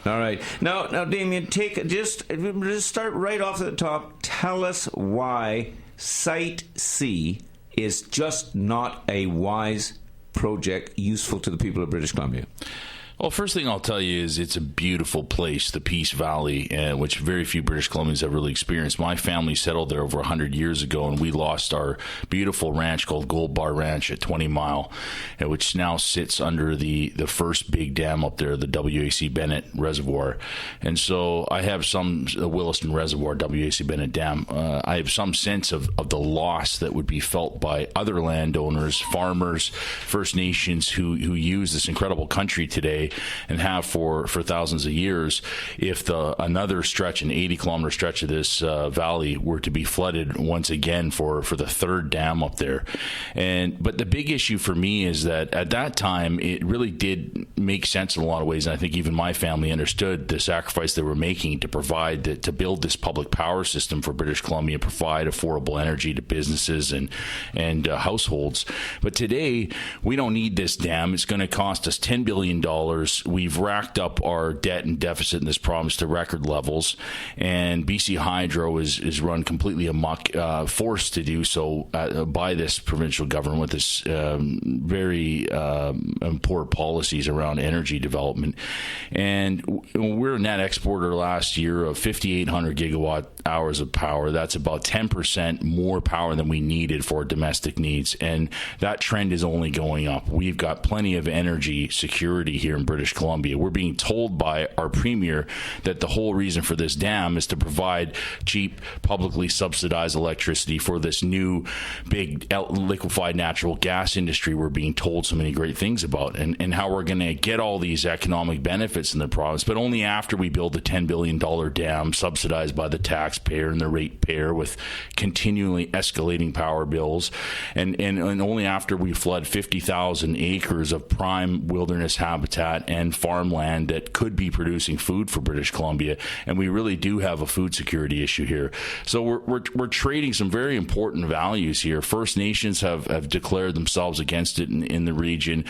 All right. Now, Damien, just start right off at the top. Tell us why Site C is just not a wise project useful to the people of British Columbia. Well, first thing I'll tell you is it's a beautiful place, the Peace Valley, which very few British Columbians have really experienced. My family settled there over 100 years ago, and we lost our beautiful ranch called Gold Bar Ranch at 20 Mile, which now sits under the first big dam up there, the W.A.C. Bennett Reservoir. And so I have the Williston Reservoir, W.A.C. Bennett Dam. I have some sense of the loss that would be felt by other landowners, farmers, First Nations who use this incredible country today and have for thousands of years, if another stretch, an 80-kilometer stretch of this valley were to be flooded once again for the third dam up there. But the big issue for me is that at that time, it really did make sense in a lot of ways, and I think even my family understood the sacrifice they were making to build this public power system for British Columbia, provide affordable energy to businesses and households. But today, we don't need this dam. It's going to cost us $10 billion. We've racked up our debt and deficit in this province to record levels, and BC Hydro is run completely amok, forced to do so by this provincial government with this very poor policies around energy development. And we're a net exporter last year of 5,800 gigawatt hours of power. That's about 10% more power than we needed for domestic needs, and that trend is only going up. We've got plenty of energy security here in British Columbia. We're being told by our premier that the whole reason for this dam is to provide cheap, publicly subsidized electricity for this new big liquefied natural gas industry we're being told so many great things about, and how we're going to get all these economic benefits in the province, but only after we build a $10 billion dam subsidized by the taxpayer and the ratepayer with continually escalating power bills, and only after we flood 50,000 acres of prime wilderness habitat and farmland that could be producing food for British Columbia. And we really do have a food security issue here. So we're trading some very important values here. First Nations have declared themselves against it in the region,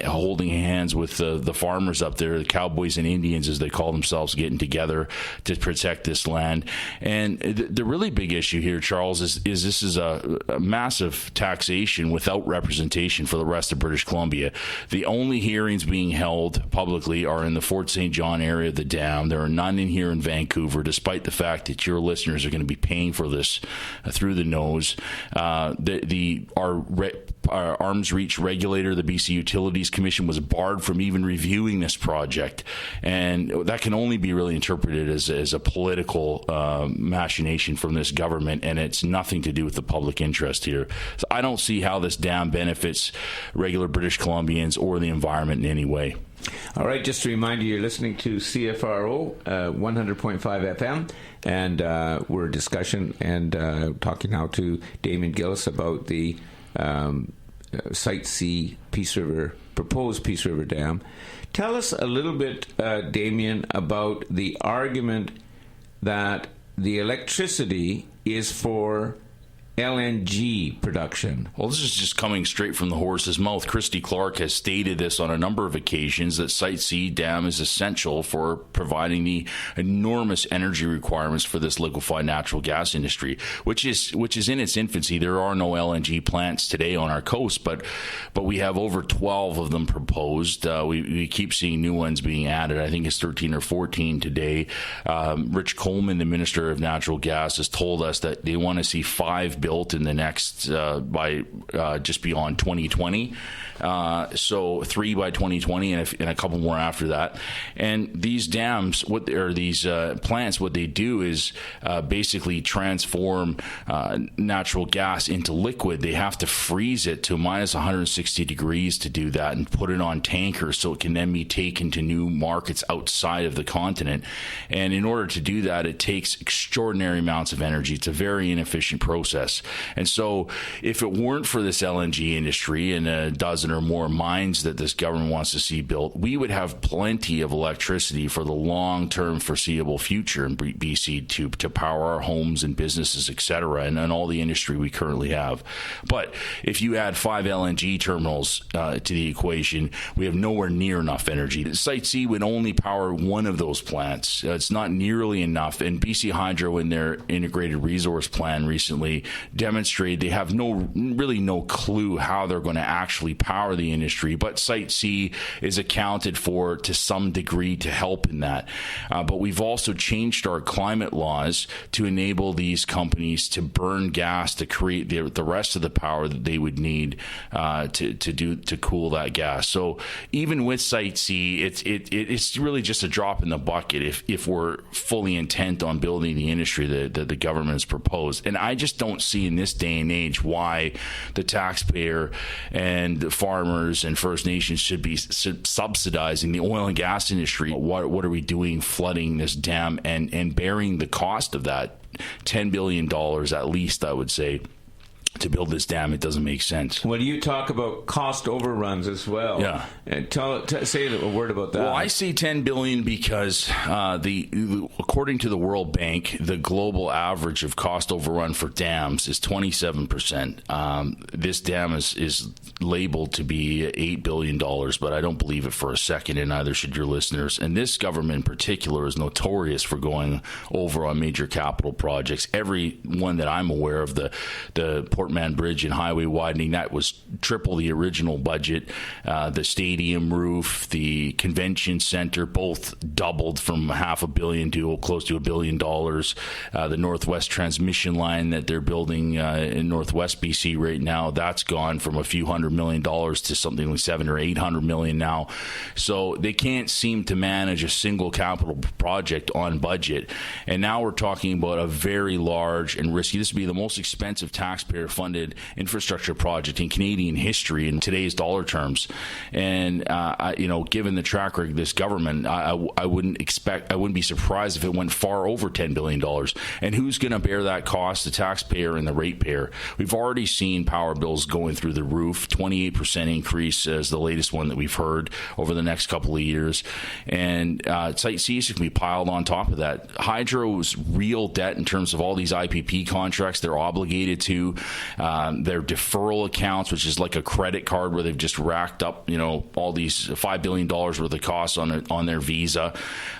holding hands with the farmers up there, the cowboys and Indians, as they call themselves, getting together to protect this land. And the really big issue here, Charles, is this is a massive taxation without representation for the rest of British Columbia. The only hearings being held publicly are in the Fort St. John area of the dam. There are none in here in Vancouver, despite the fact that your listeners are going to be paying for this through the nose. Our arm's reach regulator, the BC Utilities Commission, was barred from even reviewing this project, and that can only be really interpreted as a political machination from this government, and it's nothing to do with the public interest here. So I don't see how this dam benefits regular British Columbians or the environment in any way. All right, just a reminder, you're listening to CFRO 100.5 FM, and we're discussing and talking now to Damien Gillis about the Site C proposed Peace River Dam. Tell us a little bit, Damien, about the argument that the electricity is for LNG production. Well, this is just coming straight from the horse's mouth. Christy Clark has stated this on a number of occasions, that Site C dam is essential for providing the enormous energy requirements for this liquefied natural gas industry, which is in its infancy. There are no LNG plants today on our coast, but we have over 12 of them proposed. We keep seeing new ones being added. I think it's 13 or 14 today. Rich Coleman, the Minister of Natural Gas, has told us that they want to see 5 built in the next by just beyond 2020. So 3 by 2020 and a couple more after that. And these dams, these plants, what they do is basically transform natural gas into liquid. They have to freeze it to minus 160 degrees to do that and put it on tankers so it can then be taken to new markets outside of the continent. And in order to do that, it takes extraordinary amounts of energy. It's a very inefficient process. us. And so if it weren't for this LNG industry and a dozen or more mines that this government wants to see built, we would have plenty of electricity for the long-term foreseeable future in BC to power our homes and businesses, et cetera, and all the industry we currently have. But if you add 5 LNG terminals to the equation, we have nowhere near enough energy. Site C would only power one of those plants. It's not nearly enough. And BC Hydro, in their integrated resource plan recently, demonstrated they have really no clue how they're going to actually power the industry. But Site C is accounted for to some degree to help in that. But we've also changed our climate laws to enable these companies to burn gas to create the rest of the power that they would need to cool that gas. So even with Site C, it's really just a drop in the bucket if we're fully intent on building the industry that the government has proposed. And I just don't see in this day and age why the taxpayer and the farmers and First Nations should be subsidizing the oil and gas industry. What are we doing flooding this dam and bearing the cost of that $10 billion at least, I would say, to build this dam? It doesn't make sense. Well, you talk about cost overruns as well. Yeah. And say a word about that. Well, I say $10 billion because according to the World Bank, the global average of cost overrun for dams is 27%. This dam is labeled to be $8 billion, but I don't believe it for a second, and neither should your listeners. And this government in particular is notorious for going over on major capital projects. Every one that I'm aware of, the Port Mann Bridge and highway widening, that was triple the original budget. The stadium roof, the convention center, both doubled from $500 million to close to $1 billion. The Northwest transmission line that they're building in Northwest BC right now, that's gone from a few $100 million to something like $700 or $800 million now. So they can't seem to manage a single capital project on budget. And now we're talking about a very large and risky, this would be the most expensive taxpayer-funded infrastructure project in Canadian history in today's dollar terms. And given the track record of this government, I wouldn't be surprised if it went far over $10 billion. And who's going to bear that cost? The taxpayer and the ratepayer. We've already seen power bills going through the roof. 28% increase is the latest one that we've heard over the next couple of years. And Site C is going to be piled on top of that. Hydro's real debt in terms of all these IPP contracts they're obligated to, their deferral accounts, which is like a credit card where they've just racked up, all these $5 billion worth of costs on their visa.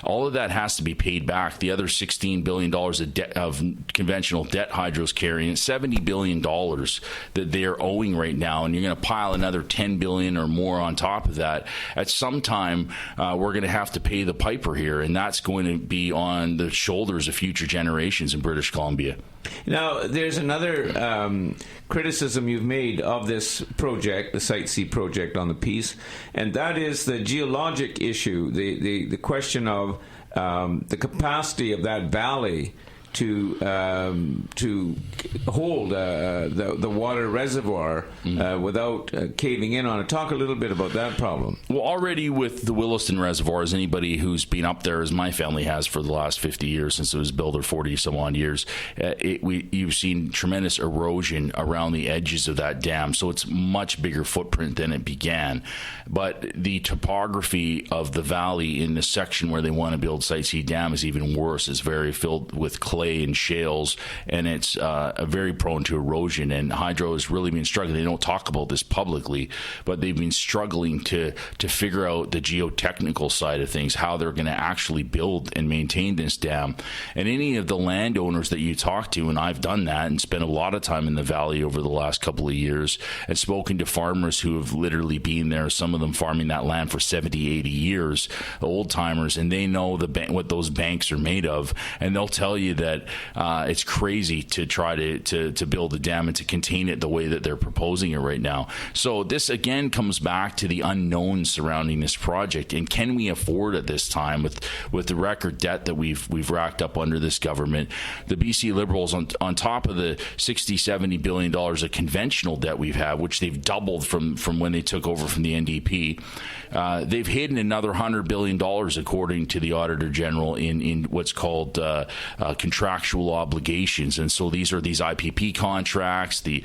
All of that has to be paid back. The other $16 billion of debt, of conventional debt Hydro's carrying, $70 billion that they're owing right now, and you're going to pile another $10 billion or more on top of that. At some time, we're going to have to pay the piper here, and that's going to be on the shoulders of future generations in British Columbia. Now, there's another criticism you've made of this project, the Site C project on the piece, and that is the geologic issue, the question of the capacity of that valley to hold the water reservoir without caving in on it. Talk a little bit about that problem. Well, already with the Williston Reservoir, as anybody who's been up there, as my family has for the last 50 years since it was built, or 40 some odd years, you've seen tremendous erosion around the edges of that dam. So it's much bigger footprint than it began. But the topography of the valley in the section where they want to build Site C Dam is even worse. It's very filled with clay and shales, and it's very prone to erosion. And Hydro has really been struggling. They don't talk about this publicly, but they've been struggling to figure out the geotechnical side of things, how they're going to actually build and maintain this dam. And any of the landowners that you talk to, and I've done that and spent a lot of time in the valley over the last couple of years and spoken to farmers who have literally been there, some of them farming that land for 70, 80 years, the old timers, and they know what those banks are made of, and they'll tell you that it's crazy to try to build a dam and to contain it the way that they're proposing it right now. So this again comes back to the unknown surrounding this project, and can we afford at this time with the record debt that we've racked up under this government? The BC Liberals, on top of the $60-70 billion of conventional debt we've had, which they've doubled from when they took over from the NDP, they've hidden another $100 billion according to the Auditor General in what's called contractual contractual obligations. And so these are these IPP contracts, the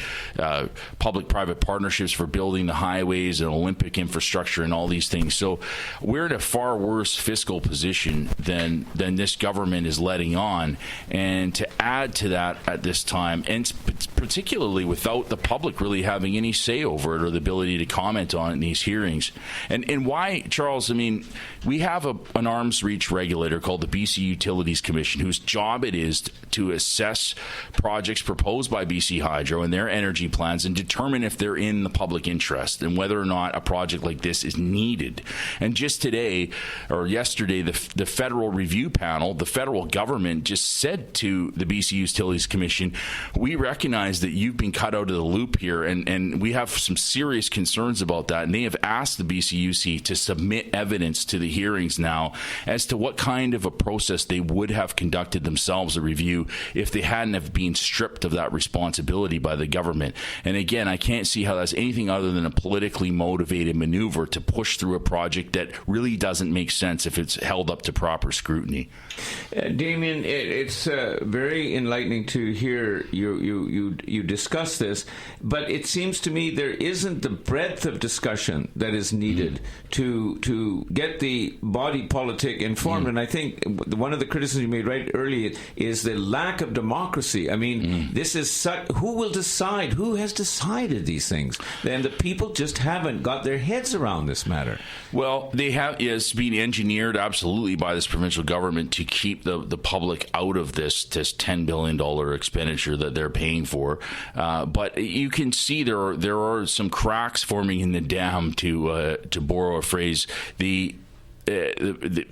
public-private partnerships for building the highways and Olympic infrastructure and all these things. So we're in a far worse fiscal position than this government is letting on. And to add to that at this time, and particularly without the public really having any say over it or the ability to comment on it in these hearings. And why, Charles, I mean, we have an arm's reach regulator called the BC Utilities Commission, whose job it is to assess projects proposed by BC Hydro and their energy plans and determine if they're in the public interest and whether or not a project like this is needed. And just today, or yesterday, the federal review panel, the federal government just said to the BC Utilities Commission, we recognize that you've been cut out of the loop here, and we have some serious concerns about that. And they have asked the BCUC to submit evidence to the hearings now as to what kind of a process they would have conducted themselves a review if they hadn't have been stripped of that responsibility by the government. And again, I can't see how that's anything other than a politically motivated maneuver to push through a project that really doesn't make sense if it's held up to proper scrutiny. Damien, it's very enlightening to hear you discuss this, but it seems to me there isn't the breadth of discussion that is needed to get the body politic informed. And I think one of the criticisms you made right earlier is the lack of democracy. I mean, this is who will decide? Who has decided these things? And the people just haven't got their heads around this matter. Well, they have. It's been engineered absolutely by this provincial government to keep the public out of this $10 billion expenditure that they're paying for. But you can see there are some cracks forming in the dam, to borrow a phrase. The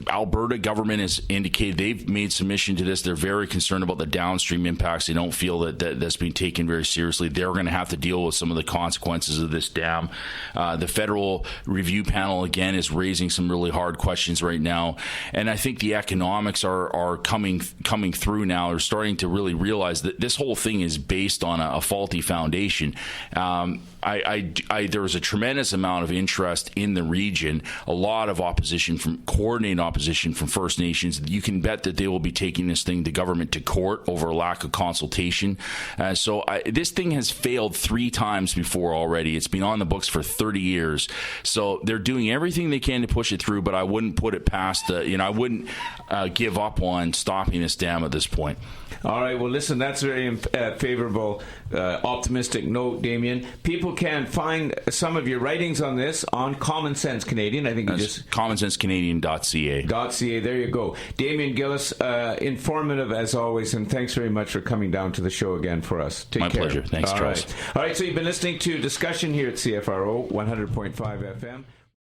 Alberta government has indicated they've made submission to this. They're very concerned about the downstream impacts. They don't feel that's being taken very seriously. They're going to have to deal with some of the consequences of this dam. The federal review panel, again, is raising some really hard questions right now. And I think the economics are coming through now. They're starting to really realize that this whole thing is based on a faulty foundation. There was a tremendous amount of interest in the region, a lot of coordinated opposition from First Nations. You can bet that they will be taking this thing to government to court over a lack of consultation. So this thing has failed 3 times before already. It's been on the books for 30 years. So they're doing everything they can to push it through, but I wouldn't put it past, I wouldn't give up on stopping this dam at this point. All right, well, listen, that's very favorable, optimistic note, Damien. People can find some of your writings on this on Common Sense Canadian. I think you just... commonsensecanadian.ca. There you go. Damien Gillis, informative as always, and thanks very much for coming down to the show again for us. Take care. My pleasure. Thanks, Charles. All right, so you've been listening to Discussion here at CFRO 100.5 FM.